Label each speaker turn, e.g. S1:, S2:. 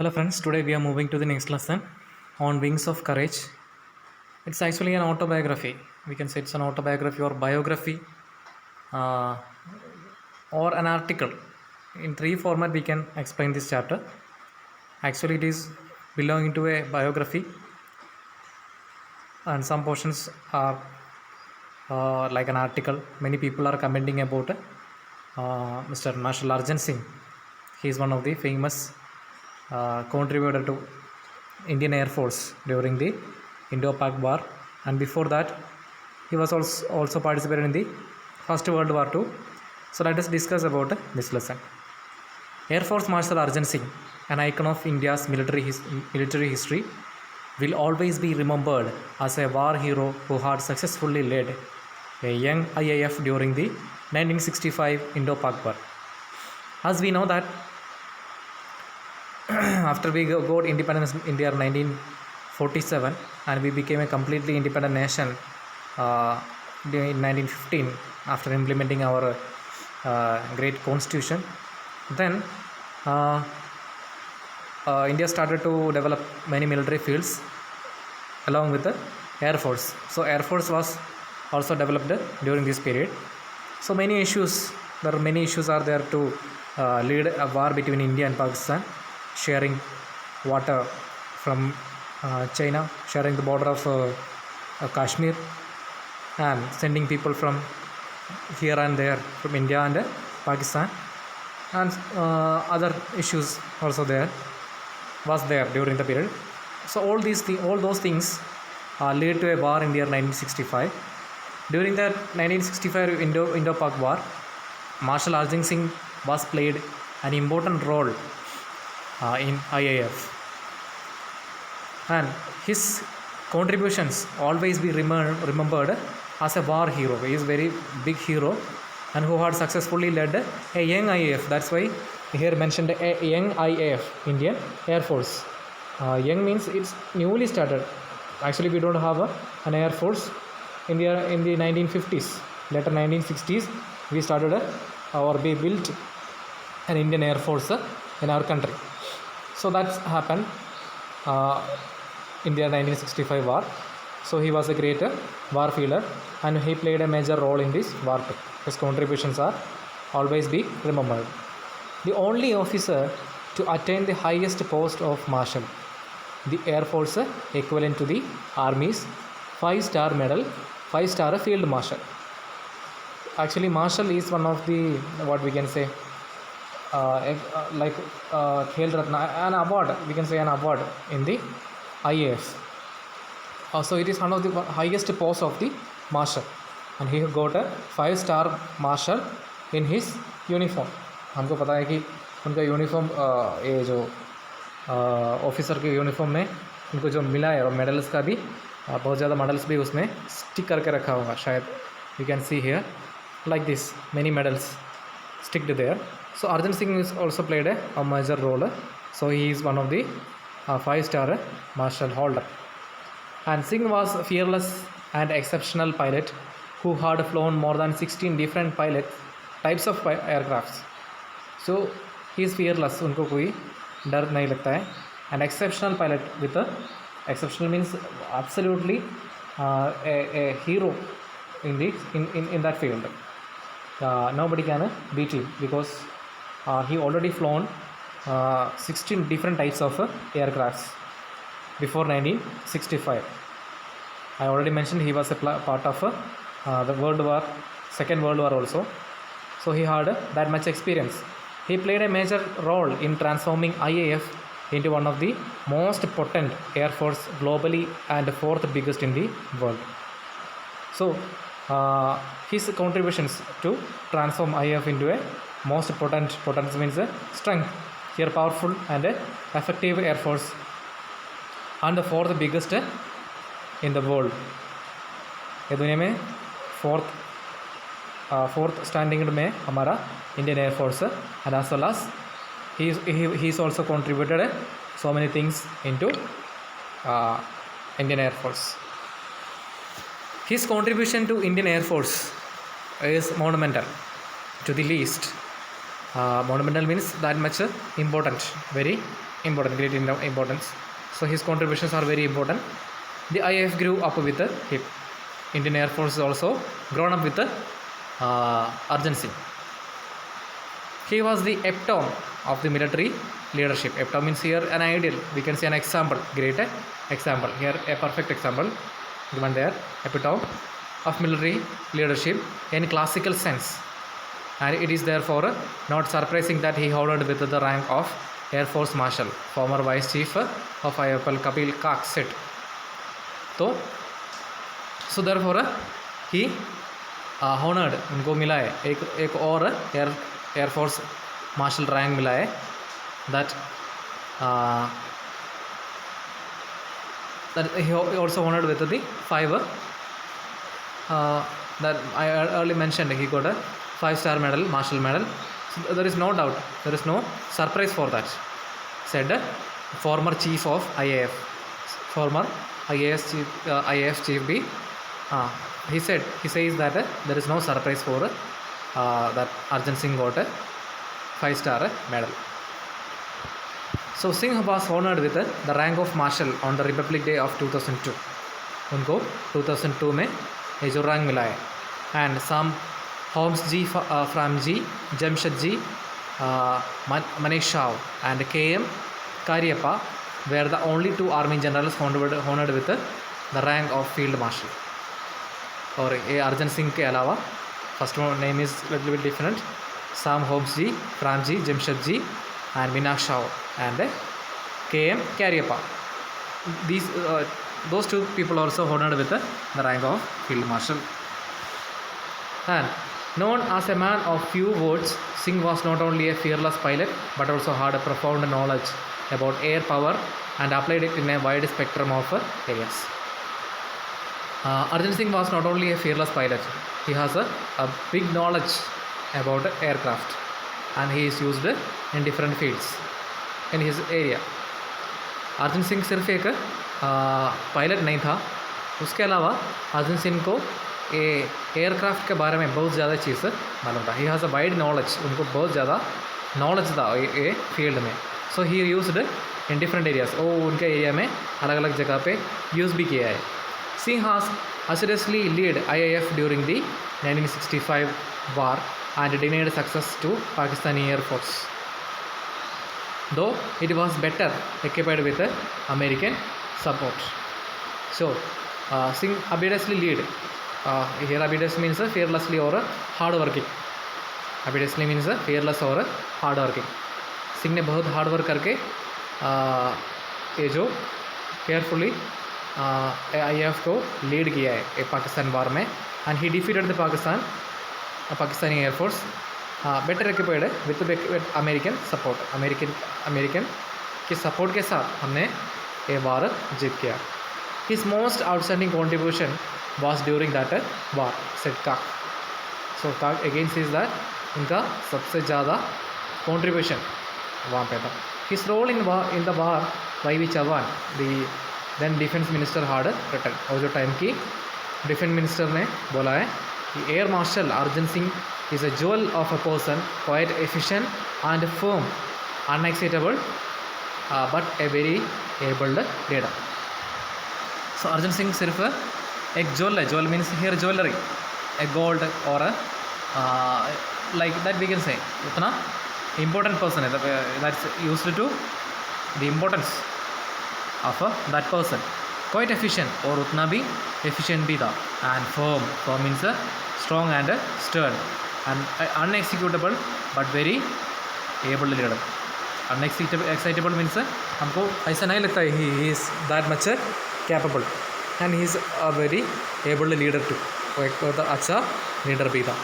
S1: Hello friends, today we are moving to the next lesson on Wings of Courage. It's actually an autobiography. We can say it's an autobiography or biography uh, or an article. In three format we can explain this chapter. Actually it is belonging to a biography and some portions are like an article. Many people are commenting about Mr. Marshal Arjun Singh. He is one of the famous contributor to Indian Air Force during the Indo-Pak War, and before that he was also participated in the First World War II. So let us discuss about this lesson. Air Force Marshal Arjun Singh, an icon of India's military history, will always be remembered as a war hero who had successfully led a young IAF during the 1965 Indo-Pak War. As we know that after we got independence in India 1947 and we became a completely independent nation in 1915 after implementing our great constitution, then India started to develop many military fields along with the Air Force. So Air Force was also developed during this period. So many issues, there are many issues are there to lead a war between India and Pakistan, sharing water from China, sharing the border of Kashmir, and sending people from here and there from India and Pakistan, and other issues also was there during the period. So all those things led to a war in the year 1965. During the 1965 Indo-Pak War, Marshal Arjun Singh was played an important role in IAF, and his contributions always be remembered as a war hero. He is very big hero and who had successfully led a young IAF. That's why here mentioned a young IAF, Indian Air Force. Young means it's newly started. Actually, we don't have an Air Force in the 1950s. Later 1960s, we started or we built an Indian Air Force in our country. So that's happened in the 1965 war. So he was a great war fielder and he played a major role in this war too. His contributions are always be remembered. The only officer to attain the highest post of Marshal, the Air Force equivalent to the Army's 5-star medal, 5-star Field Marshal. Actually, Marshal is one of the, what we can say, like Khel Ratna, an award, we can say an award in the IAF. So it is one of the highest posts of the Marshal, and he got a 5-star Marshal in his uniform. हमको पता है कि उनका uniform ये जो officer के uniform में उनको जो मिला है और मेडल्स का भी बहुत ज़्यादा मेडल्स भी उसमें स्टिक करके रखा होगा शायद. You can see here like this many medals sticked there. So Arjun Singh is also played a major role. So he is one of the 5-star marshal holder. And Singh was a fearless and exceptional pilot who had flown more than 16 different types of aircrafts. So he is fearless, उनको कोई डर नहीं लगता है. An exceptional pilot with exceptional means absolutely a hero in that field. Nobody can beat him because he already flown 16 different types of aircrafts before 1965. I already mentioned he was a part of the Second World War also. So he had that much experience. He played a major role in transforming IAF into one of the most potent air force globally and 4th biggest in the world. So his contributions to transform IAF into a most potent means strength, here powerful and effective air force and the 4th biggest in the world. ये दुनिया में fourth standing में हमारा Indian Air Force and as well as he is also contributed so many things into Indian Air Force. His contribution to Indian Air Force is monumental to the least. Monumental means that much important, very important, great importance. So his contributions are very important. The IAF grew up with him. Indian Air Force is also grown up with Arjun Singh. He was the epitome of the military leadership. Epitome means here an ideal. We can say an example, great example. Here a perfect example given there. Epitome of military leadership in classical sense. And it is therefore not surprising that he honored with the rank of Air Force Marshal. Former Vice Chief of IFL Kapil Kak said. So therefore he honored, उनको मिला है एक और air force martial rank मिला है, that he also honored with the 5 that I earlier mentioned. He got a 5-star medal, Marshal medal. So there is no doubt, there is no surprise for that, said former chief of IAF, former IAF chief B. He says that there is no surprise for that Arjun Singh got a 5-star medal. So Singh was honored with the rank of Marshal on the Republic Day of 2002. उनको 2002 में ये जो rank मिला है. And Sam Holmes G, Fram G, Jamshed G, Manish Shah and K.M. Karyappa were the only 2 army generals honored with the rank of Field Marshal. और ये अर्जन सिंह के अलावा first name is little bit different. Sam Holmes G, Fram G, Jamshed G and Meenakshi Shah and K.M. Karyappa. Those 2 people also honored with the rank of Field Marshal. And known as a man of few words, Singh was not only a fearless pilot but also had a profound knowledge about air power and applied it in a wide spectrum of areas. Arjun Singh was not only a fearless pilot, he has a big knowledge about aircraft and he is used in different fields in his area. Arjun Singh सिर्फ एक pilot नहीं था, उसके अलावा अर्जुन सिंह को aircraft के बारे में बहुत ज़्यादा चीज़ मालूम था. He has a wide knowledge, उनको बहुत ज़्यादा नॉलेज था ये फील्ड में. So he used in different areas. वो उनके एरिया में अलग अलग जगह पे यूज़ भी किया है. Singh has assiduously led IAF during the 1965 war and denied success to Pakistani Air Force, though it was better equipped with American support. So Singh assiduously led, here assiduously means fearlessly or hard working. Assiduously means fearless or hard working. Singh ने बहुत hard work करके ये जो carefully IAF को lead किया है पाकिस्तान वार में. And he defeated the Pakistani air force better equipped with American support. American के सपोर्ट के साथ हमने ये वार जीत किया. His most outstanding contribution was during that war, said काक. सो काक अगेन सेज दैट उनका सबसे ज़्यादा कॉन्ट्रीब्यूशन वहाँ पे था. His role in the war Y Chauhan, the then defence minister hard return. और जो टाइम की डिफेंस मिनिस्टर ने बोला है कि air marshal Arjun Singh is a jewel of a person, quite efficient and firm, unexcitable but a very abled leader. So Arjun Singh सिर्फ एक jewel है. Jewel means hair jewellery, a gold और like that we can say उतना important person है, that's used to the importance of that person. Quite efficient और उतना भी efficient भी था. And firm means strong and stern and अनएक्सिक्यूटेबल but very abled leader. Unexcitable means हमको ऐसा नहीं लगता है he is that much capable and he is a very abled leader too. वो एक अच्छा लीडर भी था.